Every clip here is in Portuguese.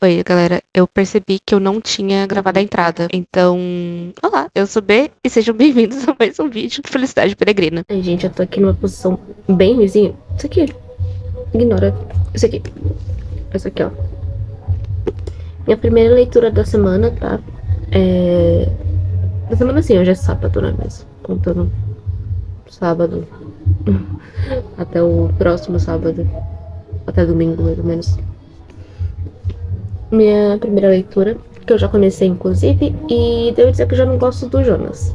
Oi, galera. Eu percebi que eu não tinha gravado a entrada. Então, olá, eu sou B e sejam bem-vindos a mais um vídeo de Felicidade Peregrina. Ai, gente, eu tô aqui numa posição bem ruimzinha. Isso aqui, ignora. Isso aqui. Isso aqui, ó. Minha primeira leitura da semana, tá? Da semana sim, hoje é sábado, né? Mas contando sábado até o próximo sábado. Até domingo, mais ou menos. Minha primeira leitura, que eu já comecei, inclusive, e devo dizer que eu já não gosto do Jonas.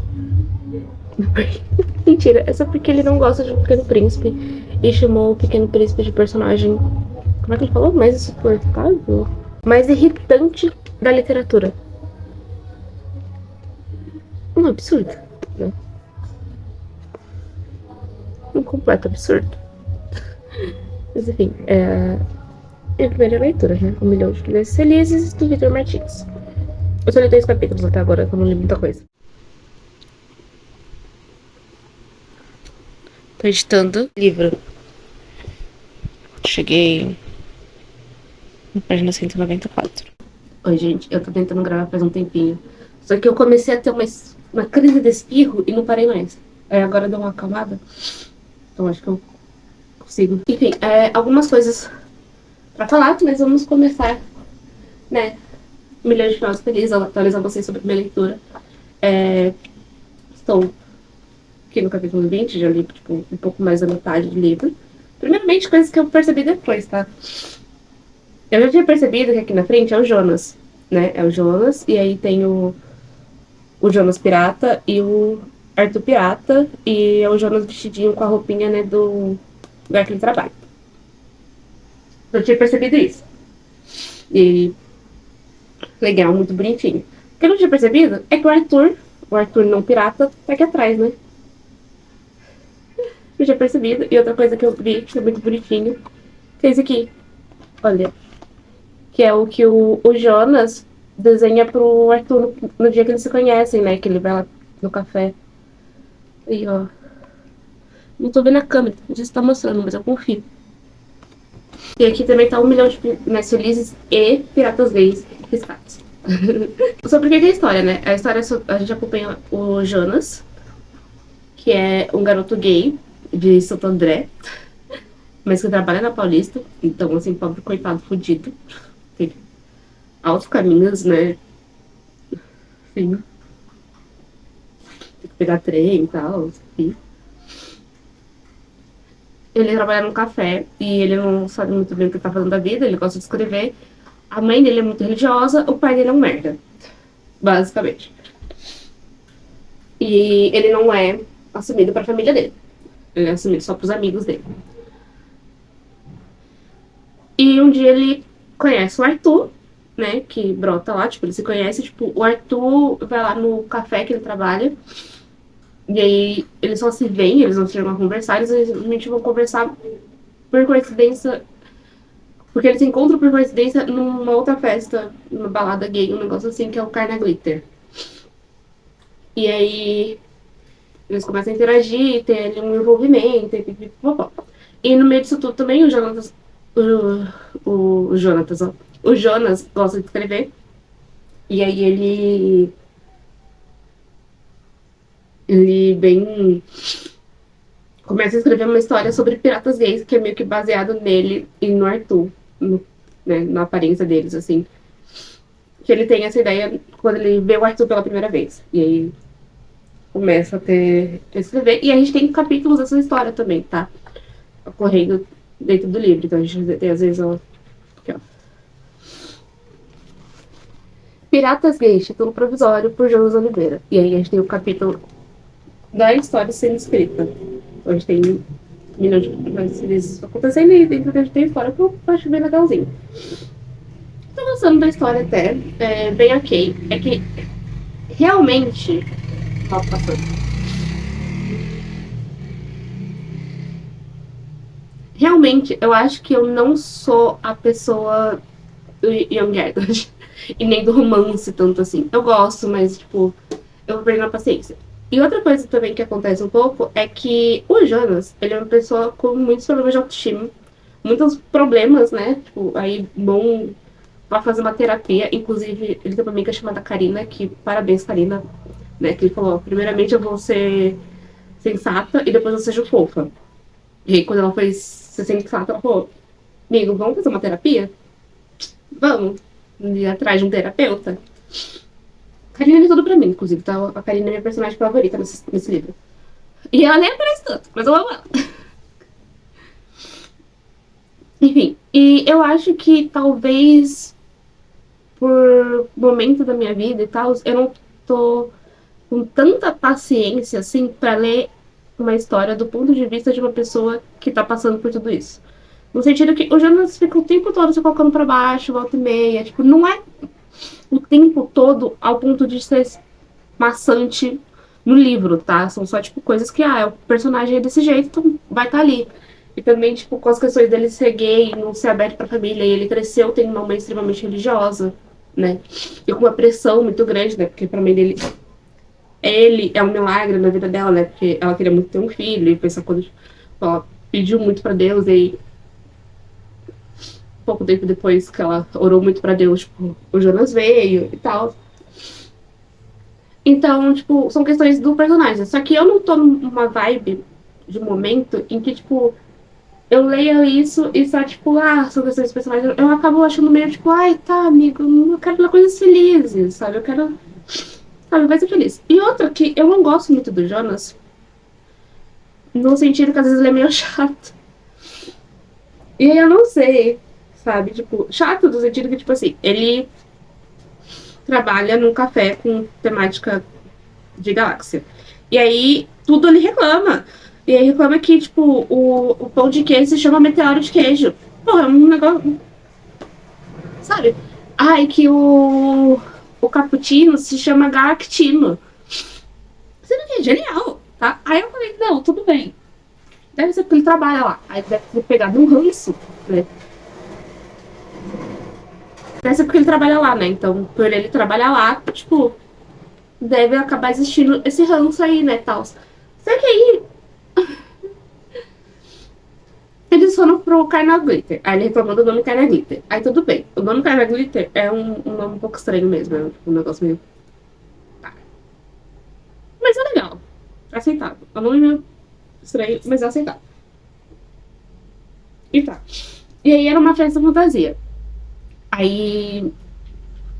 Mentira, é só porque ele não gosta de O Pequeno Príncipe e chamou O Pequeno Príncipe de personagem. Como é que ele falou? Mais insuportável? Mais irritante da literatura. Um absurdo, né? Um completo absurdo. Mas enfim, é minha primeira leitura, né? 1 milhão de Crianças Felizes, do Victor Martins. Eu só li 2 capítulos até agora, que eu não li muita coisa. Tô editando livro. Cheguei na página 194. Oi, gente, eu tô tentando gravar faz um tempinho. Só que eu comecei a ter uma crise de espirro e não parei mais. Aí agora deu uma acalmada. Então acho que eu consigo. Enfim, algumas coisas pra falar, mas vamos começar, né? Milhões de Finais Felizes, atualizar vocês sobre a minha leitura. Estou aqui no capítulo 20, já li tipo, um pouco mais da metade do livro. Primeiramente, coisas que eu percebi depois, tá? Eu já tinha percebido que aqui na frente é o Jonas, né? É o Jonas, e aí tem o Jonas Pirata e o Arthur Pirata, e é o Jonas vestidinho com a roupinha, né, do lugar que ele trabalha. Eu tinha percebido isso. E legal, muito bonitinho. O que eu não tinha percebido é que o Arthur não pirata, tá aqui atrás, né? Eu tinha percebido. E outra coisa que eu vi, que é muito bonitinho, que é esse aqui. Olha. Que é o que o Jonas desenha pro Arthur no dia que eles se conhecem, né? Que ele vai lá no café. Aí, ó. Não tô vendo a câmera, não sei se tá mostrando, mas eu confio. E aqui também tá 1 milhão de Finais Felizes e Piratas Gays riscados. Sobre o que é a história, né? A história, a gente acompanha o Jonas, que é um garoto gay de Santo André, mas que trabalha na Paulista. Então, assim, pobre coitado, fudido. Tem altos caminhos, né? Enfim. Tem que pegar trem e tal, enfim. Ele trabalha num café e ele não sabe muito bem o que tá fazendo da vida, ele gosta de escrever. A mãe dele é muito religiosa, o pai dele é um merda. Basicamente. E ele não é assumido pra família dele. Ele é assumido só pros amigos dele. E um dia ele conhece o Arthur, né? Que brota lá, tipo, ele se conhece, tipo, o Arthur vai lá no café que ele trabalha. E aí eles só se veem, eles não chegam a conversar, eles simplesmente vão conversar por coincidência. Porque eles se encontram por coincidência numa outra festa, numa balada gay, um negócio assim, que é o Carna Glitter. E aí eles começam a interagir, ter ali um envolvimento, e pipipopó. E no meio disso tudo também o Jonas. O Jonas, ó. O Jonas gosta de escrever. E aí ele bem começa a escrever uma história sobre piratas gays, que é meio que baseado nele e no Arthur, né, na aparência deles, assim. Que ele tem essa ideia quando ele vê o Arthur pela primeira vez. E aí começa a escrever. E a gente tem capítulos dessa história também, tá? Ocorrendo dentro do livro. Então a gente tem, às vezes, ó. Aqui, ó. Piratas Gays, título provisório, por Jonas Oliveira. E aí a gente tem o capítulo da história sendo escrita. Então a gente tem milhões de coisas acontecendo e dentro da gente tem a história que eu acho bem legalzinho. Tô gostando da história até, bem ok. É que realmente. Nossa, passou. Realmente, eu acho que eu não sou a pessoa do Young Adult e nem do romance tanto assim. Eu gosto, mas, tipo, eu vou perder a paciência. E outra coisa também que acontece um pouco é que o Jonas, ele é uma pessoa com muitos problemas de autoestima, muitos problemas, né? Tipo, aí pra fazer uma terapia. Inclusive, ele tem uma amiga chamada Karina, que parabéns, Karina, né? Que ele falou, primeiramente eu vou ser sensata e depois eu seja fofa. E aí, quando ela foi ser sensata, ela falou, amigo, vamos fazer uma terapia? Vamos. Ir atrás de um terapeuta. A Karina é tudo pra mim, inclusive, tá? A Karina é minha personagem favorita nesse livro. E ela nem aparece tanto, mas eu amo ela. Enfim, e eu acho que talvez por momento da minha vida e tal, eu não tô com tanta paciência assim pra ler uma história do ponto de vista de uma pessoa que tá passando por tudo isso. No sentido que o Jonas fica o tempo todo se colocando pra baixo, volta e meia. Tipo, não é o tempo todo ao ponto de ser maçante no livro, tá? São só, tipo, coisas que, o personagem é desse jeito, então vai estar ali. E também, tipo, com as questões dele ser gay, não ser aberto pra família, e ele cresceu tendo uma mãe extremamente religiosa, né? E com uma pressão muito grande, né? Porque pra mãe dele, ele é um milagre na vida dela, né? Porque ela queria muito ter um filho, e foi essa coisa, tipo, ela pediu muito pra Deus, e pouco tempo depois que ela orou muito pra Deus, tipo, o Jonas veio e tal. Então, tipo, são questões do personagem. Só que eu não tô numa vibe de momento em que, tipo, eu leio isso e só, tipo, são questões dos personagens. Eu acabo achando meio, tipo, ai, tá, amigo, eu quero ler coisas felizes, sabe? Eu quero, sabe, vai ser feliz. E outra, que eu não gosto muito do Jonas, no sentido que às vezes ele é meio chato. E aí eu não sei, sabe? Tipo, chato no sentido que, tipo assim, ele trabalha num café com temática de galáxia. E aí, tudo ele reclama. E aí reclama que, tipo, o pão de queijo se chama meteoro de queijo. Porra, é um negócio. Sabe? Ai, que o cappuccino se chama galactino. Sendo que é genial, tá? Aí eu falei, não, tudo bem. Deve ser porque ele trabalha lá. Aí deve ter pegado um ranço, né? Deve ser porque ele trabalha lá, né? Então, por ele trabalhar lá, tipo, deve acabar existindo esse ranço aí, né, tal. Só que aí eles foram pro Carna Glitter. Aí ele reclamou do nome Carna Glitter. Aí tudo bem. O nome Carna Glitter é um nome um pouco estranho mesmo. É um negócio meio. Tá. Mas é legal. É aceitável. É um nome meio estranho, mas é aceitável. E tá. E aí era uma festa fantasia. Aí.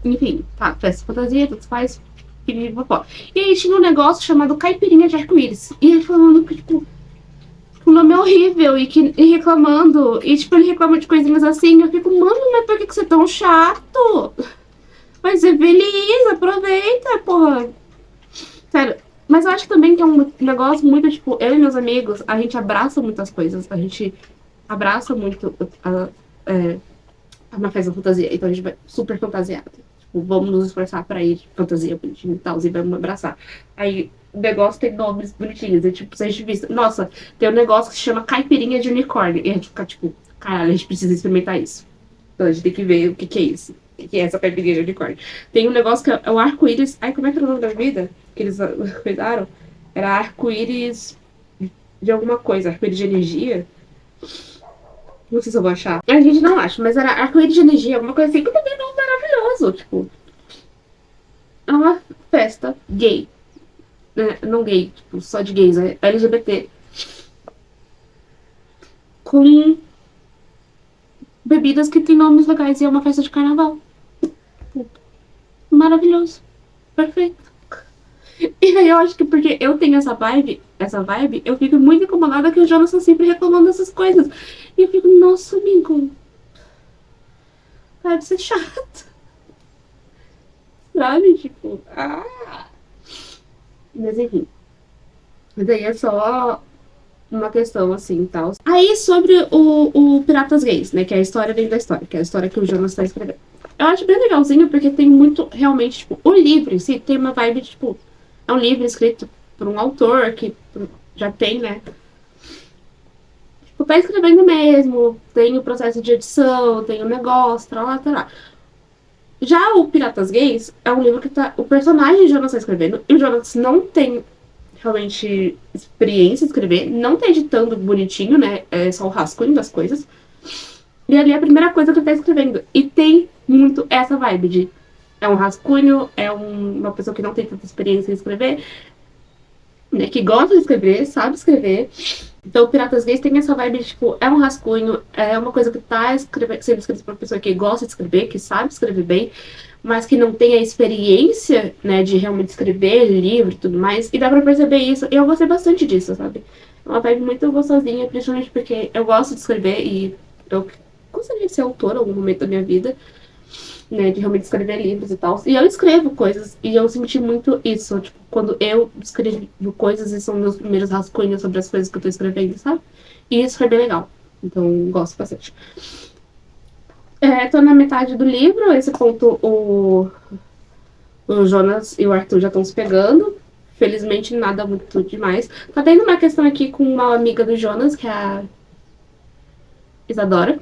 Enfim, tá. Festa fantasia, tudo faz. E aí tinha um negócio chamado Caipirinha de Arco-Íris. E ele falando que, tipo, o nome é horrível e reclamando. E, tipo, ele reclama de coisinhas assim. E eu fico, mano, mas por que você é tão chato? Vai ser feliz, aproveita, porra. Sério. Mas eu acho também que é um negócio muito, tipo, eu e meus amigos, a gente abraça muitas coisas. A gente abraça muito uma festa fantasia. Então a gente vai super fantasiado. Tipo, vamos nos esforçar pra ir de fantasia bonitinha e tal. E vamos abraçar. Aí o negócio tem nomes bonitinhos. E, tipo, se a gente vista. Nossa, tem um negócio que se chama caipirinha de unicórnio. E a gente fica, tipo, caralho, a gente precisa experimentar isso. Então a gente tem que ver o que, que é isso. O que é essa caipirinha de unicórnio. Tem um negócio que é o arco-íris. Ai, como é que era o nome da bebida que eles cuidaram? Era arco-íris de alguma coisa. Arco-íris de energia. Não sei se eu vou achar. A gente não acha, mas era arco-íris de energia, alguma coisa assim. Que também é um maravilhoso. Tipo, é uma festa gay. Não gay, tipo, só de gays, é LGBT. Com bebidas que tem nomes legais e é uma festa de carnaval. Maravilhoso. Perfeito. E aí eu acho que porque eu tenho essa vibe, eu fico muito incomodada que o Jonas tá sempre reclamando dessas coisas. E eu fico, nossa, amigo. Para de ser chato. Sabe? Tipo, Mas enfim. Mas aí é só uma questão assim e tal. Aí sobre o Piratas Gays, né? Que é a história dentro da história, que é a história que o Jonas tá escrevendo. Eu acho bem legalzinho porque tem muito, realmente, tipo, o livro em si tem uma vibe, tipo, é um livro escrito por um autor que já tem, né? Tipo, tá escrevendo mesmo, tem o processo de edição, tem o negócio, tá lá, tá lá. Já o Piratas Gays é um livro que tá. O personagem Jonas tá escrevendo, e o Jonas não tem realmente experiência em escrever, não tá editando bonitinho, né? É só o rascunho das coisas. E ali é a primeira coisa que ele tá escrevendo. E tem muito essa vibe de... É um rascunho, uma pessoa que não tem tanta experiência em escrever, né? Que gosta de escrever, sabe escrever. Então, Piratas Gays tem essa vibe de, tipo, é um rascunho, é uma coisa que tá sendo escrita por uma pessoa que gosta de escrever, que sabe escrever bem, mas que não tem a experiência, né, de realmente escrever livro e tudo mais. E dá pra perceber isso. E eu gostei bastante disso, sabe? É uma vibe muito gostosinha, principalmente porque eu gosto de escrever e eu gostaria de ser autora em algum momento da minha vida, né, de realmente escrever livros e tal. E eu escrevo coisas, e eu senti muito isso, tipo, quando eu escrevo coisas e são meus primeiros rascunhos sobre as coisas que eu tô escrevendo, sabe? E isso foi bem legal. Então, gosto bastante. Tô na metade do livro, esse ponto o Jonas e o Arthur já estão se pegando. Felizmente, nada muito demais. Tá tendo uma questão aqui com uma amiga do Jonas, que é a Isadora,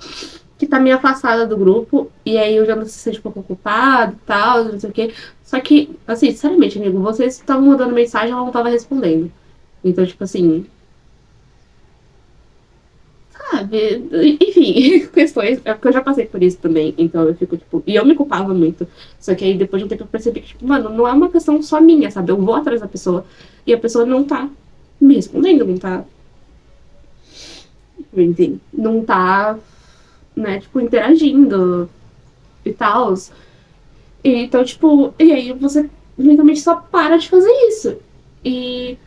que tá meio afastada do grupo, e aí o Jonas se sente um pouco ocupado e tal, não sei o quê. Só que, assim, sinceramente, amigo, vocês estavam mandando mensagem, ela não tava respondendo. Então, tipo assim, sabe? Enfim, questões. É porque eu já passei por isso também, então eu fico, tipo. E eu me culpava muito. Só que aí depois de um tempo eu percebi que, tipo, mano, não é uma questão só minha, sabe? Eu vou atrás da pessoa e a pessoa não tá me respondendo, não tá. Enfim, não tá, né, tipo, interagindo e tal. Então, tipo, e aí você eventualmente só para de fazer isso. E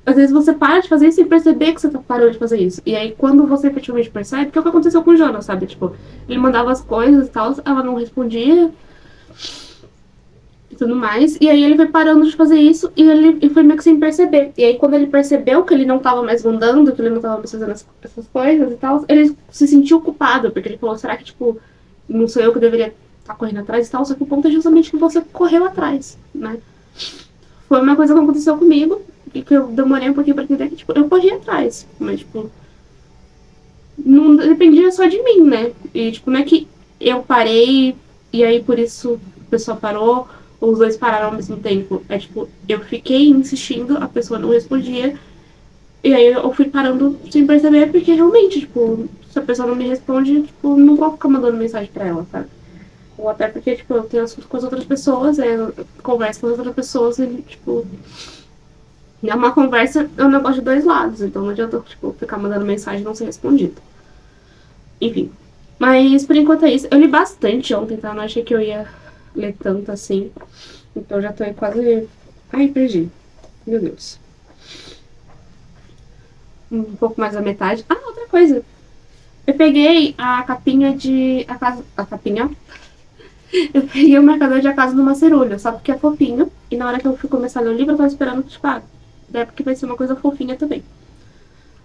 às vezes você para de fazer isso sem perceber que você tá parando de fazer isso. E aí quando você efetivamente percebe, que é o que aconteceu com o Jonas, sabe? Tipo, ele mandava as coisas e tal, ela não respondia e tudo mais. E aí ele foi parando de fazer isso e foi meio que sem perceber. E aí quando ele percebeu que ele não tava mais mandando, que ele não tava mais fazendo essas coisas e tal, ele se sentiu culpado, porque ele falou, será que, tipo, não sou eu que deveria estar correndo atrás e tal? Só que o ponto é justamente que você correu atrás, né? Foi uma coisa que aconteceu comigo e que eu demorei um pouquinho pra entender que, tipo, eu corri atrás, mas, tipo, não dependia só de mim, né? E, tipo, não é que eu parei e aí por isso a pessoa parou ou os dois pararam ao mesmo tempo. É, tipo, eu fiquei insistindo, a pessoa não respondia e aí eu fui parando sem perceber porque realmente, tipo, se a pessoa não me responde, tipo, não vou ficar mandando mensagem pra ela, sabe? Ou até porque, tipo, eu tenho assunto com as outras pessoas, eu converso com as outras pessoas e, tipo, é uma conversa, é um negócio de dois lados, então não adianta, tipo, ficar mandando mensagem e não ser respondido. Enfim. Mas por enquanto é isso. Eu li bastante ontem, tá? Não achei que eu ia ler tanto assim. Então já tô aí quase. Ai, perdi. Meu Deus. Um pouco mais da metade. Ah, outra coisa. Eu peguei a capinha de. A capinha. Eu peguei o marcador de A Casa do Macerulho, só porque é fofinho. E na hora que eu fui começar a ler o livro, eu tava esperando, tipo, é porque vai ser uma coisa fofinha também.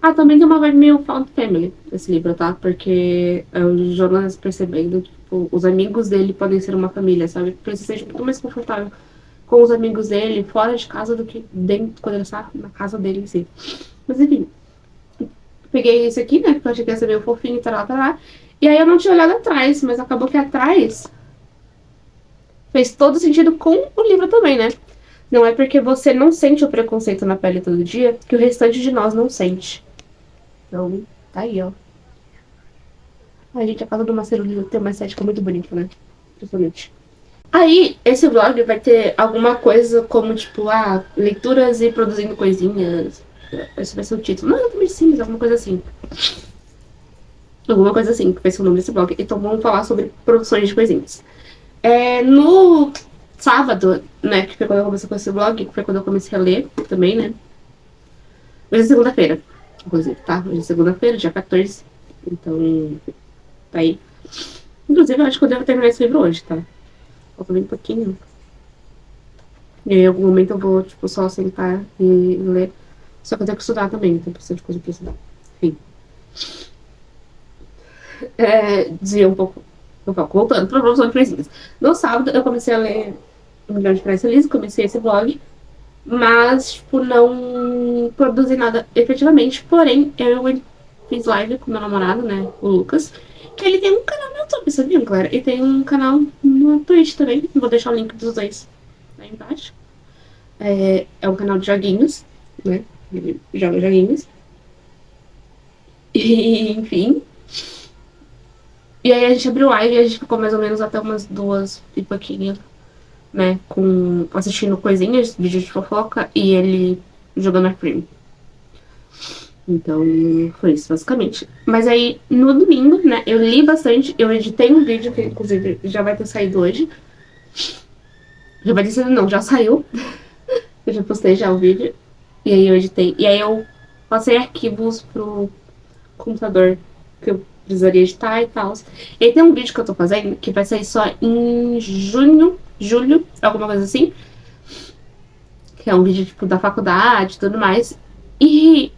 Ah, também tem uma vibe meio Found Family esse livro, tá? Porque é o Jonas percebendo que, tipo, os amigos dele podem ser uma família, sabe? Porque ele se sente muito mais confortável com os amigos dele fora de casa do que dentro, quando ele está na casa dele em si. Mas enfim, peguei esse aqui, né? Porque eu achei que ia ser meio fofinho e tal, tal. E aí eu não tinha olhado atrás, mas acabou que atrás fez todo sentido com o livro também, né? Não é porque você não sente o preconceito na pele todo dia que o restante de nós não sente. Então, tá aí, ó. A gente, a casa do Macerulho tem uma estética muito bonita, né? Principalmente. Aí, esse vlog vai ter alguma coisa como, tipo, leituras e produzindo coisinhas. Esse vai ser o título. Não, exatamente sim, mas alguma coisa assim. Alguma coisa assim, que vai ser o nome desse blog. Então, vamos falar sobre produções de coisinhas. No sábado, né, que foi quando eu comecei com esse blog, que foi quando eu comecei a ler também, né? Hoje é segunda-feira, inclusive, tá? Hoje é segunda-feira, dia 14. Então, tá aí. Inclusive, eu acho que eu devo terminar esse livro hoje, tá? Falta bem pouquinho. E aí, em algum momento eu vou, tipo, só sentar e ler. Só que eu tenho que estudar também, tem bastante coisa pra estudar. Enfim. Desvia um pouco. Voltando pra produção de coisinhas. No sábado, eu comecei a ler Um Milhão de Frases Felizes, comecei esse blog. Mas, tipo, não produzi nada efetivamente. Porém, eu fiz live com meu namorado, né, o Lucas. Que ele tem um canal no YouTube, sabiam, galera? E tem um canal no Twitch também. Vou deixar o link dos dois aí embaixo. É um canal de joguinhos, né? Ele joga joguinhos. E, enfim. E aí a gente abriu live e a gente ficou mais ou menos até umas 2 e pouquinho, né? Assistindo coisinhas, vídeos de fofoca e ele jogando Arcrim. Então, foi isso, basicamente. Mas aí, no domingo, né, eu li bastante, eu editei um vídeo que, inclusive, já vai ter saído hoje. Já vai ter saído, não, já saiu. Eu já postei já o vídeo. E aí eu editei. E aí eu passei arquivos pro computador que eu precisaria editar e tal. E aí tem um vídeo que eu tô fazendo que vai sair só em julho, alguma coisa assim. Que é um vídeo, tipo, da faculdade e tudo mais. E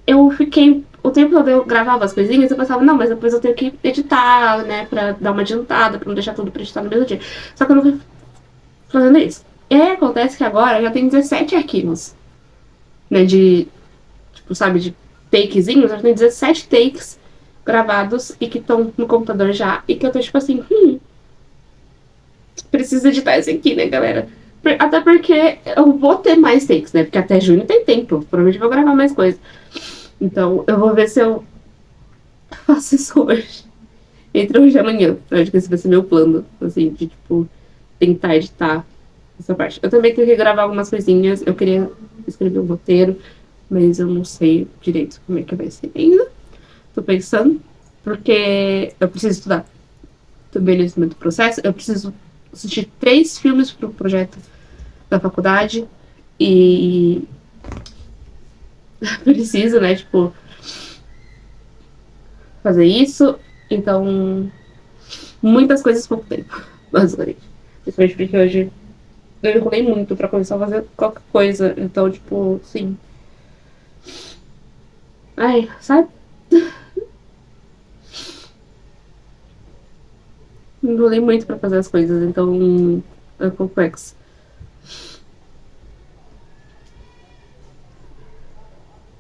eu fiquei. O tempo todo eu gravava as coisinhas, eu pensava, não, mas depois eu tenho que editar, né, pra dar uma adiantada, pra não deixar tudo pra editar no mesmo dia. Só que eu não fui fazendo isso. E aí acontece que agora já tem 17 arquivos, né, de, tipo, sabe, de takezinhos, já tem 17 takes gravados e que estão no computador já, e que eu tô tipo assim, preciso editar esse aqui, né, galera? Até porque eu vou ter mais takes, né, porque até junho tem tempo, provavelmente vou gravar mais coisa. Então eu vou ver se eu faço isso hoje. Entre hoje e amanhã. Eu acho que esse vai ser meu plano, assim, de, tipo, tentar editar essa parte. Eu também tenho que gravar algumas coisinhas. Eu queria escrever um roteiro, mas eu não sei direito como é que vai ser ainda. Tô pensando, porque eu preciso estudar também nesse momento do processo. Eu preciso assistir 3 filmes pro projeto da faculdade e preciso, né, tipo, fazer isso. Então, muitas coisas pouco tempo, basicamente. Principalmente porque hoje eu enrolei muito pra começar a fazer qualquer coisa. Então, tipo, sim. Ai, sabe? Enrolei muito pra fazer as coisas, então é complexo.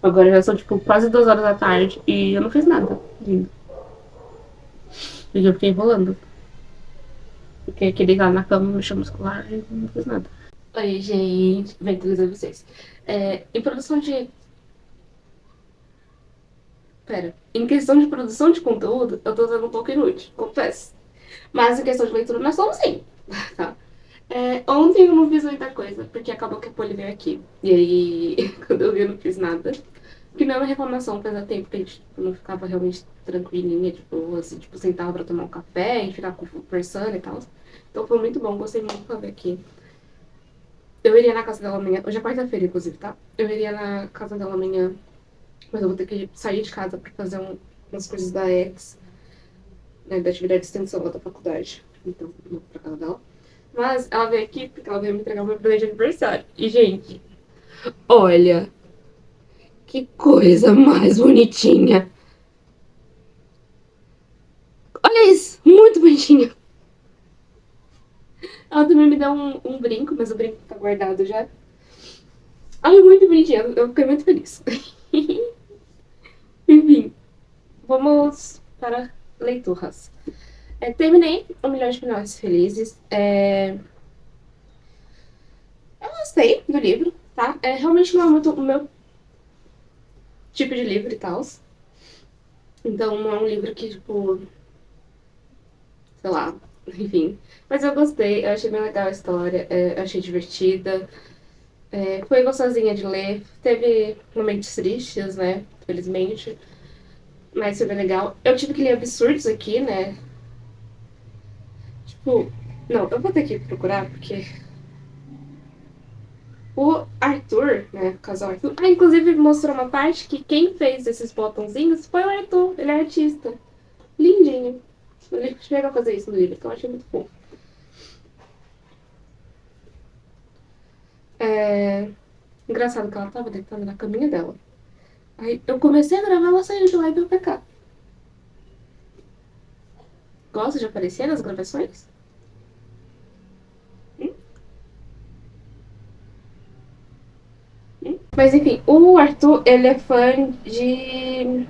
Agora já são, tipo, quase 2 horas da tarde e eu não fiz nada ainda. E eu fiquei enrolando. Fiquei aqui deitada na cama, mexendo no celular e não fiz nada. Oi, gente. Bem trazer vocês. Em produção de. Pera. Em questão de produção de conteúdo, eu tô sendo um pouco inútil, confesso. Mas em questão de leitura, nós somos sim. Tá? Ontem eu não fiz muita coisa, porque acabou que a Poli veio aqui. E aí, quando eu vi, eu não fiz nada. Que não é uma reclamação, fazia tempo que a gente tipo, não ficava realmente tranquilinha, tipo, assim, tipo, sentava pra tomar um café e ficar conversando e tal. Então foi muito bom, gostei muito de fazer aqui. Eu iria na casa dela amanhã, hoje é quarta-feira, inclusive, tá? Eu iria na casa dela amanhã, mas eu vou ter que sair de casa pra fazer umas coisas da ex, né, da atividade de extensão lá da faculdade. Então, eu vou pra casa dela. Mas ela veio aqui porque ela veio me entregar o meu presente de aniversário. E, gente, olha, que coisa mais bonitinha. Olha isso, muito bonitinha. Ela também me deu um brinco, mas o brinco tá guardado já. Ai, muito bonitinha, eu fiquei muito feliz. Enfim, vamos para leituras. Terminei Um Milhão de Finais Felizes. Eu gostei do livro, tá? Realmente não é muito o meu tipo de livro e tal. Então não é um livro que, tipo, sei lá, enfim. Mas eu gostei, eu achei bem legal a história, eu achei divertida. Foi gostosinha de ler. Teve momentos tristes, né? Felizmente. Mas foi bem legal. Eu tive que ler absurdos aqui, né? Tipo, não, eu vou ter que procurar, porque o Arthur, né? O casal Arthur. Inclusive mostrou uma parte que quem fez esses botãozinhos foi o Arthur. Ele é artista. Lindinho. Ele chega a fazer isso no livro, então eu achei muito fofo. Engraçado que ela tava deitada na caminha dela. Aí eu comecei a gravar, ela saiu de lá e veio pra cá. Gosta de aparecer nas gravações? Hum? Mas enfim, o Arthur, ele é fã de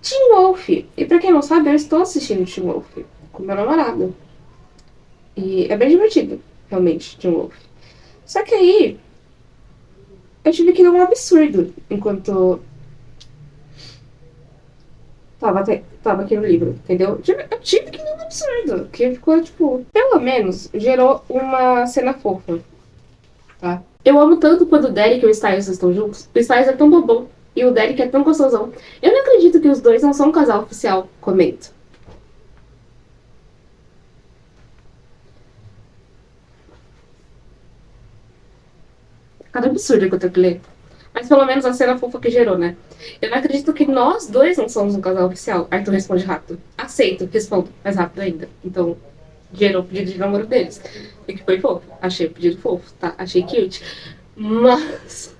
Teen Wolf. E pra quem não sabe, eu estou assistindo Teen Wolf com meu namorado. E é bem divertido, realmente, Teen Wolf. Só que aí, eu tive que ler um absurdo enquanto tava tava aqui no livro, entendeu? Eu tive que ler um absurdo, que ficou, tipo, pelo menos gerou uma cena fofa, tá? Eu amo tanto quando o Derek e o Styles estão juntos. O Styles é tão bobão e o Derek é tão gostosão. Eu não acredito que os dois não são um casal oficial, comento. Cada absurdo que eu tenho que ler. Mas pelo menos a cena fofa que gerou, né? Eu não acredito que nós dois não somos um casal oficial. Arthur responde rápido. Aceito, respondo mais rápido ainda. Então, gerou o pedido de namoro deles. E que foi fofo. Achei o pedido fofo, tá? Achei cute. Mas.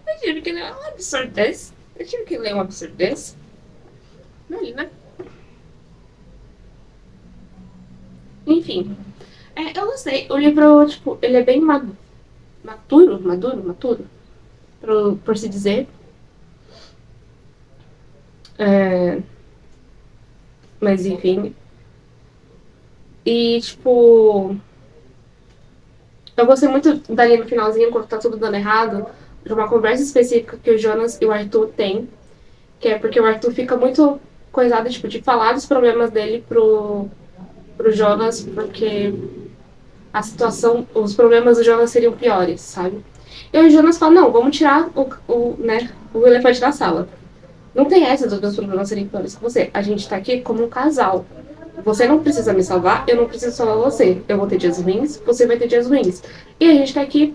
Eu tive que ler um absurdo desse. Eu tive que ler um absurdo desse. Aí, né? Enfim. Eu gostei. O livro, tipo, ele é bem maturo, por se dizer. É, mas enfim. E, tipo, eu gostei muito dali no finalzinho, quando tá tudo dando errado, de uma conversa específica que o Jonas e o Arthur têm, que é porque o Arthur fica muito coisado, tipo, de falar dos problemas dele pro Jonas, porque a situação, os problemas do Jonas seriam piores, sabe? E o Jonas fala, não, vamos tirar o elefante da sala. Não tem essa dos meus problemas serem piores que você. A gente tá aqui como um casal. Você não precisa me salvar, eu não preciso salvar você. Eu vou ter dias ruins, você vai ter dias ruins. E a gente tá aqui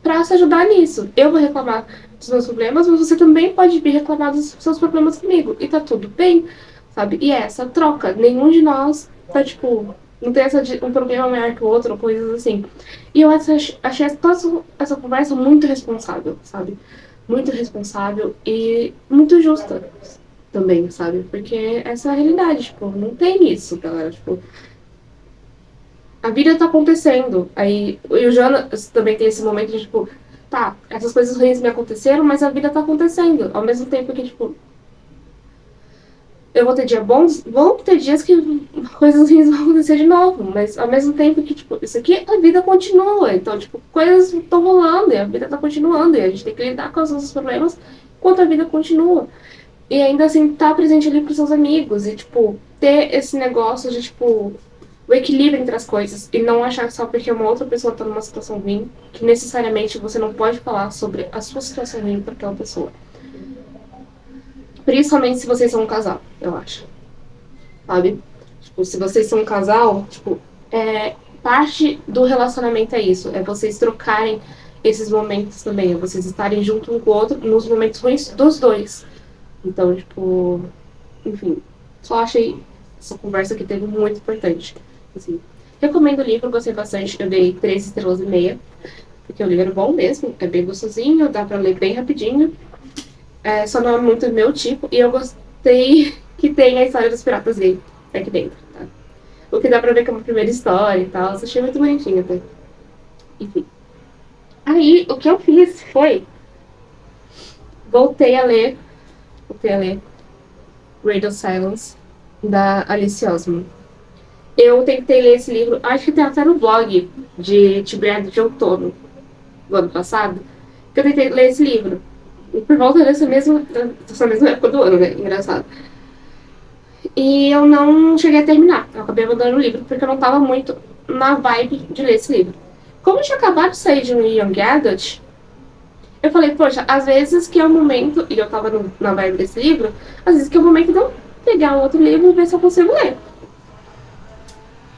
pra se ajudar nisso. Eu vou reclamar dos meus problemas, mas você também pode vir reclamar dos seus problemas comigo. E tá tudo bem, sabe? E é essa troca. Nenhum de nós tá, tipo, não tem um problema maior que o outro, ou coisas assim. E eu achei toda essa conversa muito responsável, sabe? Muito responsável e muito justa também, sabe? Porque essa é a realidade, tipo, não tem isso, galera. Tipo, a vida tá acontecendo. Aí, e o Jonas também tem esse momento de, tipo, tá, essas coisas ruins me aconteceram, mas a vida tá acontecendo. Ao mesmo tempo que, tipo, eu vou ter dias bons, vão ter dias que coisas ruins vão acontecer de novo, mas ao mesmo tempo que, tipo, isso aqui, a vida continua. Então, tipo, coisas estão rolando e a vida tá continuando e a gente tem que lidar com os nossos problemas enquanto a vida continua. E ainda assim, tá presente ali pros seus amigos e, tipo, ter esse negócio de, tipo, o equilíbrio entre as coisas e não achar que só porque uma outra pessoa tá numa situação ruim, que necessariamente você não pode falar sobre a sua situação ruim pra aquela pessoa. Principalmente se vocês são um casal, eu acho. Sabe? Tipo, se vocês são um casal, tipo, parte do relacionamento é isso. É vocês trocarem esses momentos também. É vocês estarem junto um com o outro nos momentos ruins dos dois. Então, tipo, enfim, só achei essa conversa que teve muito importante. Assim, recomendo o livro, gostei bastante. Eu dei 3 estrelas e meia, porque o livro é bom mesmo, é bem gostosinho, dá pra ler bem rapidinho. Só não é muito meu tipo, e eu gostei que tem a história dos piratas gay aqui dentro, tá? O que dá pra ver que é uma primeira história e tal, eu achei muito bonitinho até. Enfim. Aí, o que eu fiz foi, voltei a ler, Radio Silence, da Alice Osman. Eu tentei ler esse livro, acho que tem até no blog de Tiberiado de Outono, do ano passado, que eu tentei ler esse livro. E por volta dessa mesma época do ano, né? Engraçado. E eu não cheguei a terminar. Eu acabei abandonando o livro porque eu não tava muito na vibe de ler esse livro. Como eu tinha acabado de sair de um Young Adult, eu falei, poxa, às vezes que é o momento, e eu tava na vibe desse livro, às vezes que é o momento de eu pegar um outro livro e ver se eu consigo ler.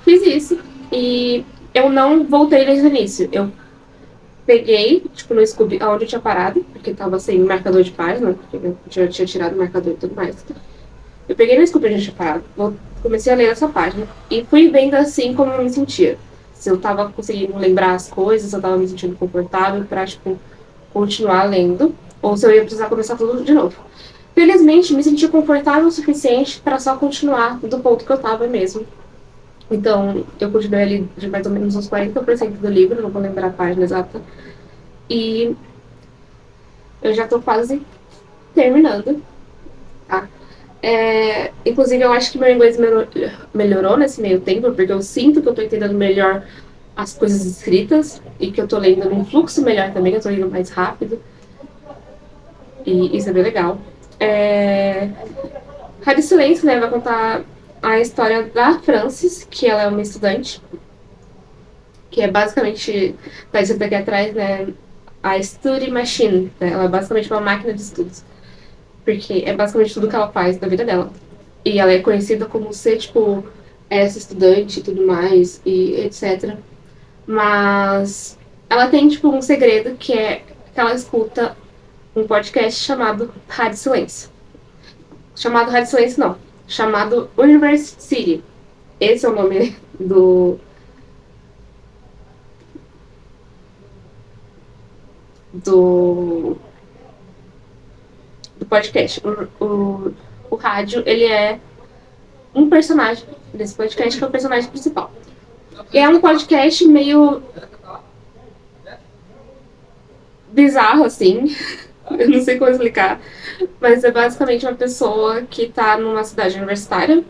Fiz isso e eu não voltei desde o início. Eu peguei, tipo, no Scooby, onde eu tinha parado, porque tava sem marcador de página, porque eu tinha tirado o marcador e tudo mais. Eu peguei no Scooby onde eu tinha parado, comecei a ler essa página e fui vendo assim como eu me sentia. Se eu tava conseguindo lembrar as coisas, se eu tava me sentindo confortável pra, tipo, continuar lendo, ou se eu ia precisar começar tudo de novo. Felizmente, me senti confortável o suficiente para só continuar do ponto que eu tava mesmo. Então, eu continuei ali de mais ou menos uns 40% do livro, não vou lembrar a página exata. E eu já tô quase terminando, tá? Inclusive, eu acho que meu inglês melhorou nesse meio tempo, porque eu sinto que eu tô entendendo melhor as coisas escritas e que eu tô lendo num fluxo melhor também, eu tô lendo mais rápido. E isso é bem legal. Rádio Silêncio, né, vai contar a história da Frances, que ela é uma estudante, que é basicamente, tá escrito aqui atrás, né, a Study Machine, né, ela é basicamente uma máquina de estudos, porque é basicamente tudo que ela faz na vida dela. E ela é conhecida como ser, tipo, essa estudante e tudo mais, e etc. Mas ela tem, tipo, um segredo que é que ela escuta um podcast chamado Rádio Silêncio. Chamado Rádio Silêncio, não. Chamado University. Esse é o nome do, do podcast. O rádio, ele é um personagem desse podcast, que é o personagem principal. E é um podcast meio bizarro, assim. Eu não sei como explicar. Mas é basicamente uma pessoa que tá numa cidade universitária.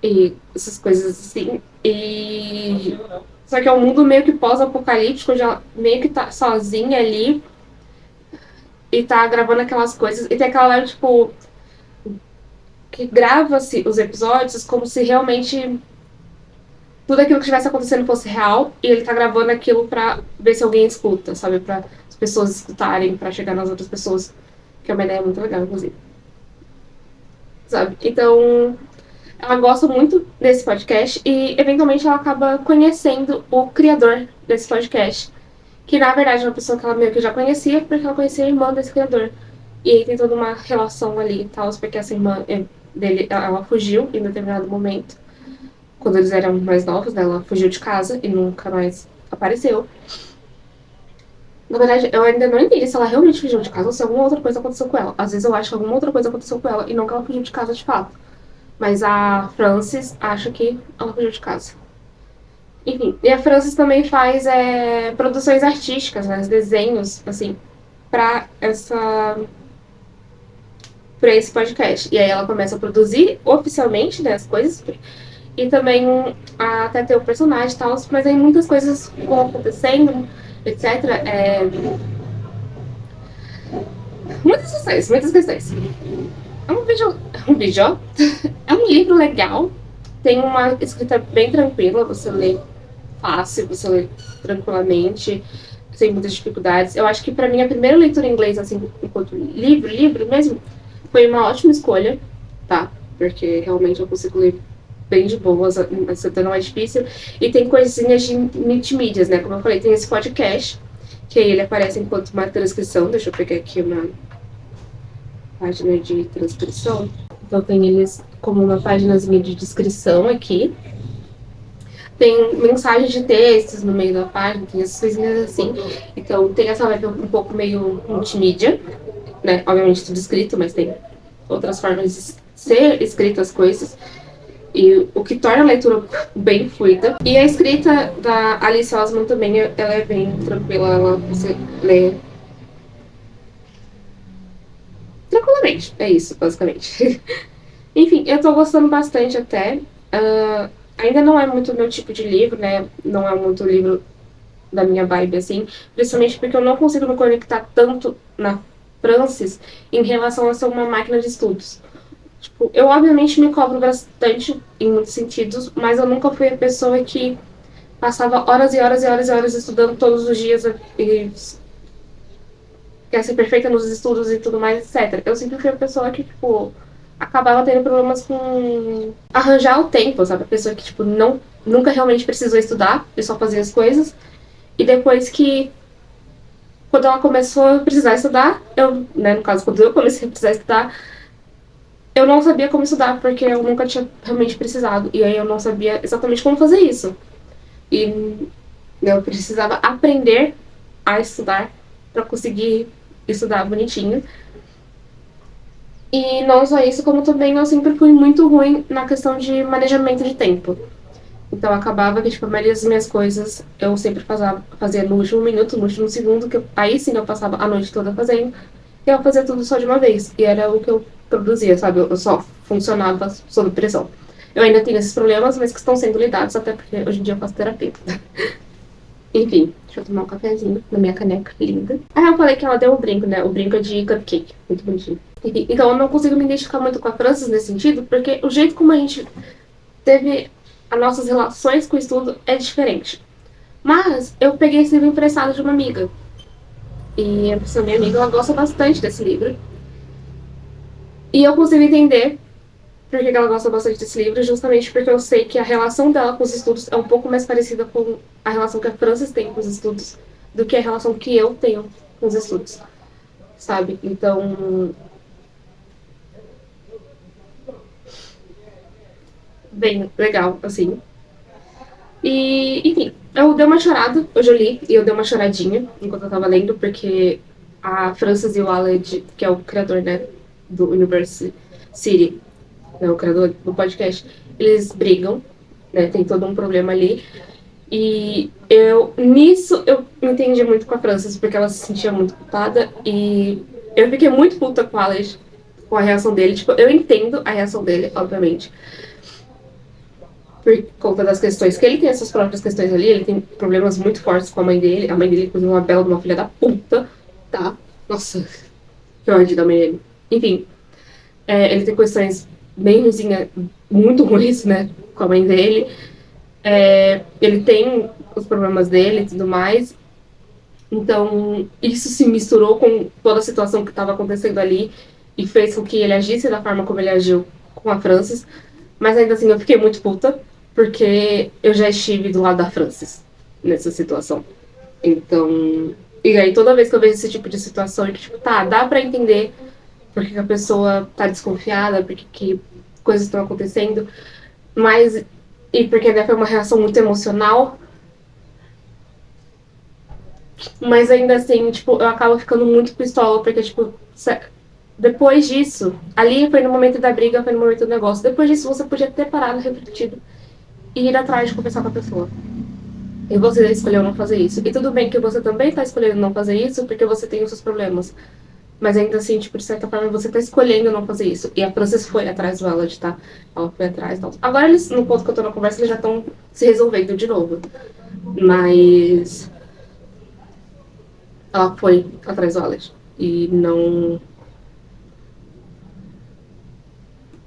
E essas coisas assim. E. Só que é um mundo meio que pós-apocalíptico, onde ela meio que tá sozinha ali. E tá gravando aquelas coisas. E tem aquela hora, tipo. Que grava-se os episódios como se realmente tudo aquilo que estivesse acontecendo fosse real. E ele tá gravando aquilo pra ver se alguém escuta, sabe? Pra as pessoas escutarem, pra chegar nas outras pessoas. Que é uma ideia muito legal, inclusive. Sabe? Então, ela gosta muito desse podcast e, eventualmente, ela acaba conhecendo o criador desse podcast. Que, na verdade, é uma pessoa que ela meio que já conhecia, porque ela conhecia a irmã desse criador. E aí tem toda uma relação ali e tal, porque essa irmã dele, ela fugiu em determinado momento. Quando eles eram mais novos, né? Ela fugiu de casa e nunca mais apareceu. Na verdade, eu ainda não entendi se ela realmente fugiu de casa ou se alguma outra coisa aconteceu com ela. Às vezes eu acho que alguma outra coisa aconteceu com ela e não que ela fugiu de casa de fato. Mas a Frances acha que ela fugiu de casa. Enfim, e a Frances também faz produções artísticas, né, desenhos, assim, pra pra esse podcast. E aí ela começa a produzir oficialmente, né, as coisas. E também até ter o personagem e tal, mas aí muitas coisas vão acontecendo, etc. Muitas questões, muitas questões. É um vídeo, é um livro legal, tem uma escrita bem tranquila, você lê fácil, você lê tranquilamente, sem muitas dificuldades. Eu acho que pra mim a primeira leitura em inglês, assim, enquanto livro mesmo, foi uma ótima escolha, tá? Porque realmente eu consigo ler bem de boas, até não é difícil. E tem coisinhas de multimídias, né? Como eu falei, tem esse podcast, que aí ele aparece enquanto uma transcrição. Deixa eu pegar aqui uma página de transcrição. Então tem eles como uma páginazinha de descrição aqui. Tem mensagens de textos no meio da página, tem essas coisinhas assim. Então tem essa vibe um pouco meio multimídia, né? Obviamente tudo escrito, mas tem outras formas de ser escritas as coisas. E o que torna a leitura bem fluida. E a escrita da Alice Osman também, ela é bem tranquila, você lê tranquilamente. É isso, basicamente. Enfim, eu tô gostando bastante até. Ainda não é muito o meu tipo de livro, né? Não é muito o livro da minha vibe, assim. Principalmente porque eu não consigo me conectar tanto na Frances em relação a ser uma máquina de estudos. Tipo, eu obviamente me cobro bastante em muitos sentidos, mas eu nunca fui a pessoa que passava horas e horas e horas e horas estudando todos os dias e quer ser perfeita nos estudos e tudo mais, etc. Eu sempre fui a pessoa que, tipo, acabava tendo problemas com arranjar o tempo, sabe? A pessoa que, tipo, nunca realmente precisou estudar e só fazia as coisas. E depois que, quando ela começou a precisar estudar, né, no caso, quando eu comecei a precisar estudar, eu não sabia como estudar, porque eu nunca tinha realmente precisado. E aí eu não sabia exatamente como fazer isso. E eu precisava aprender a estudar para conseguir estudar bonitinho. E não só isso, como também eu sempre fui muito ruim na questão de manejamento de tempo. Então acabava que, tipo, a maioria das minhas coisas eu sempre fazia no último minuto, no último segundo, aí sim eu passava a noite toda fazendo. E eu fazia tudo só de uma vez. E era o que eu produzia, sabe? Eu só funcionava sob pressão. Eu ainda tenho esses problemas, mas que estão sendo lidados, até porque hoje em dia eu faço terapia. Enfim, deixa eu tomar um cafezinho na minha caneca linda. Ah, eu falei que ela deu o brinco, né? O brinco é de cupcake. Muito bonitinho. Então eu não consigo me identificar muito com a Frances nesse sentido, porque o jeito como a gente teve as nossas relações com o estudo é diferente. Mas eu peguei esse livro emprestado de uma amiga. E essa minha amiga, ela gosta bastante desse livro. E eu consigo entender por que ela gosta bastante desse livro, justamente porque eu sei que a relação dela com os estudos é um pouco mais parecida com a relação que a Frances tem com os estudos do que a relação que eu tenho com os estudos, sabe? Então, bem legal, assim. E, enfim, eu dei uma chorada, hoje eu li, e eu dei uma choradinha enquanto eu tava lendo, porque a Frances e o Aled, que é o criador, né, do Universe City, né, o criador do podcast, eles brigam, né, tem todo um problema ali. E nisso, eu me entendi muito com a Frances, porque ela se sentia muito culpada, e eu fiquei muito puta com o Aled, com a reação dele. Tipo, eu entendo a reação dele, obviamente, por conta das questões que ele tem, essas próprias questões ali, ele tem problemas muito fortes com a mãe dele. A mãe dele, inclusive, é uma bela de uma filha da puta, tá? Nossa, que ódio da mãe dele. Enfim, ele tem questões bem ruinzinhas, muito ruins, né, com a mãe dele. Ele tem os problemas dele e tudo mais. Então, isso se misturou com toda a situação que estava acontecendo ali e fez com que ele agisse da forma como ele agiu com a Frances. Mas ainda assim, eu fiquei muito puta, porque eu já estive do lado da Frances nessa situação. Então, e aí toda vez que eu vejo esse tipo de situação, e que tipo, tá, dá pra entender porque que a pessoa tá desconfiada, porque que coisas estão acontecendo, mas e porque foi uma reação muito emocional, mas ainda assim, tipo, eu acabo ficando muito pistola, porque, tipo, depois disso, ali foi no momento da briga, foi no momento do negócio. Depois disso, você podia ter parado, refletido e ir atrás de conversar com a pessoa. E você escolheu não fazer isso. E tudo bem que você também tá escolhendo não fazer isso porque você tem os seus problemas. Mas ainda assim, tipo, de certa forma, você tá escolhendo não fazer isso. E a Frances foi atrás do Elliot, tá? Ela foi atrás e tal. Agora, eles, no ponto que eu tô na conversa, eles já estão se resolvendo de novo. Mas ela foi atrás do Elliot. E não.